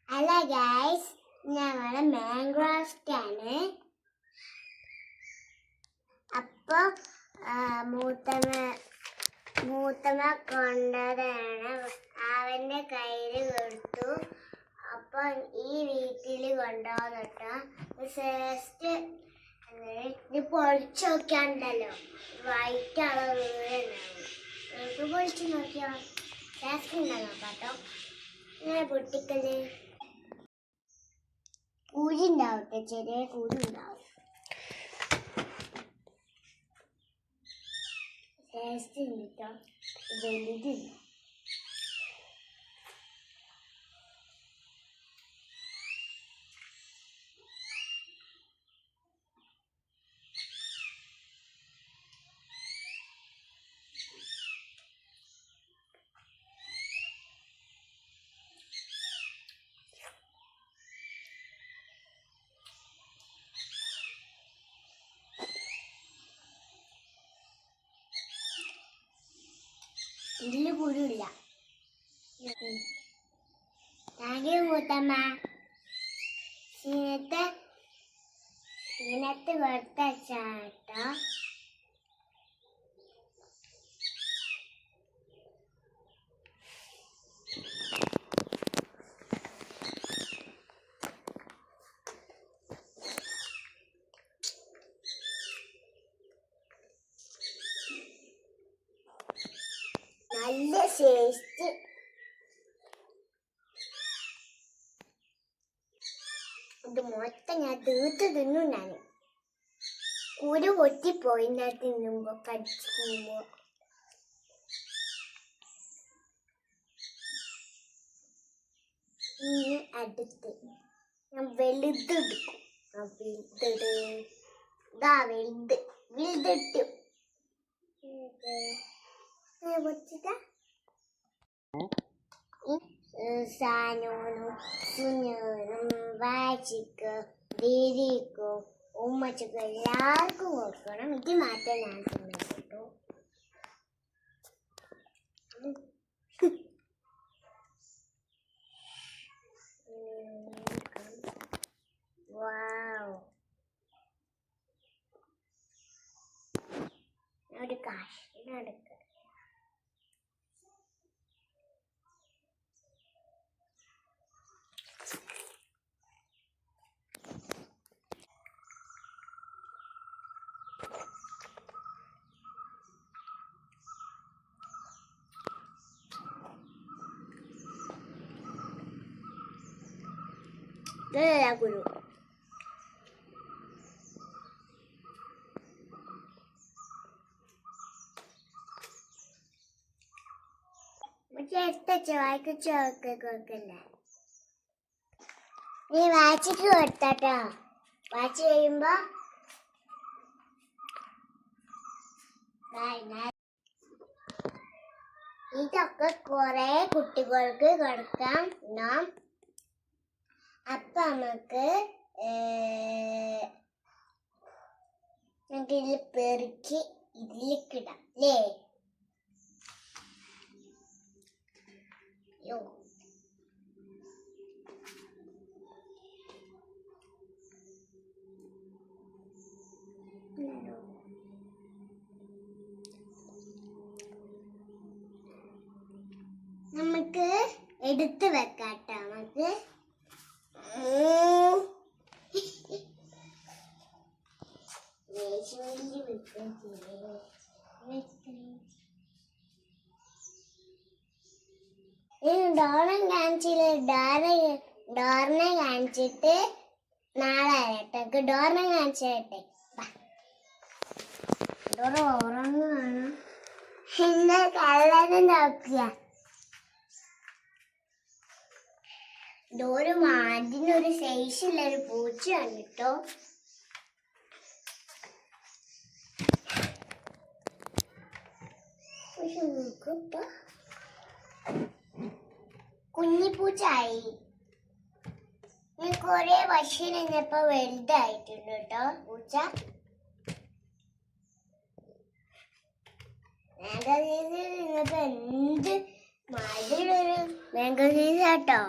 Hello guys, ഞങ്ങള് മാംഗ്രോസ്റ്റാണ്. അപ്പോൾ മൂത്തമ്മ കൊണ്ടതാണ്. അവൻ്റെ കയ്യിൽ കൊടുത്തു. അപ്പോൾ ഈ വീട്ടിൽ കൊണ്ടുപോകുന്നിട്ടോ. ഇത് പൊളിച്ചു നോക്കിയാണ്ടല്ലോ, വൈറ്റ് അളവ് വീടുണ്ടാവും. നമുക്ക് പൊളിച്ചു നോക്കിയോ, ടേസ്റ്റ് ഉണ്ടല്ലോ കേട്ടോ. ഇങ്ങനെ പൊട്ടിക്കല് കുഴി ഉണ്ടാവട്ടെ, ചെറിയ കുഴി ഉണ്ടാവും. ടേസ്റ്റ് ഉണ്ട് കേട്ടോ, വലുതില്ല. ഇതില് കുഴിയില്ല. Thank you മൂത്തമ്മ. ഇതിനകത്ത് കൊടുത്തച്ചാട്ടോ. നല്ല ടേസ്റ്റ്. ഇത് മൊത്തം ഞാൻ തീർത്ത് തിന്നു. ഞാൻ കുരു പൊട്ടിപ്പോയി തിന്നുമ്പോ, കടിച്ചു തിന്നുമ്പോ. അടുത്ത് ഞാൻ വലുതെടുക്കും. വലുതിട്ടു സാനോനും സുനോനും വാച്ചിക്ക് ദീദിക്കും ഉമ്മച്ചക്കും എല്ലാവർക്കും കൊടുക്കണം. ഇത് മാത്രം ഞാൻ തിന്നിട്ടു. ഒരു കഷ്ണം എടുക്ക. കുരു വായിക്ക് ചോക്ക് കൊടുക്കണ്ട. നീ വാച്ചിക്ക് കൊടുത്താട്ടോ. വാച്ച് കഴിയുമ്പോ ഇതൊക്കെ കുറെ കുട്ടികൾക്ക് കൊടുക്കാം. അപ്പൊ നമുക്ക് ഇതിൽ പെറുക്കി ഇതിലേക്കിടാം അല്ലേ? നമുക്ക് എടുത്ത് വെക്കാട്ടോ. നമുക്ക് ഡോറിനെ കാണിച്ചിട്ട് നാളെ വരട്ടെ. ഡോറിനെ കാണിച്ചിട്ടെ. ഡോറ് ഉറങ്ങുകയാണ്. എന്റെ കള്ളനും നോക്കുക. ഡോറ് അതിനൊരു സൈസുള്ളൊരു പൂച്ചയാണ് കേട്ടോ. കുഞ്ഞിപ്പൂച്ചായി. കൊറേ വർഷം നിന്നപ്പോ വലുതായിട്ടുണ്ട് കേട്ടോ പൂച്ച. മാംഗോ സൈസ് നിന്നപ്പോ എന്ത് മടിയുള്ളൊരു മാംഗോ സൈസ് കേട്ടോ.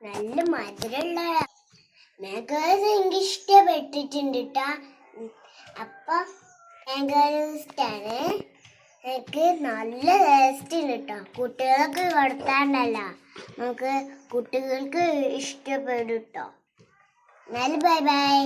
നല്ല മധുരമുള്ള മാംഗോസ് എനിക്ക് ഇഷ്ടപ്പെട്ടിട്ടുണ്ട് കേട്ടോ. അപ്പൊ മാംഗോസ്റ്റാണ് എനിക്ക് നല്ല ടേസ്റ്റ് ഉണ്ട് കേട്ടോ. കുട്ടികൾക്ക് കൊടുത്താണ്ടല്ല നമുക്ക് കുട്ടികൾക്ക് ഇഷ്ടപ്പെടും കേട്ടോ. എന്നാലും ബൈ ബൈ.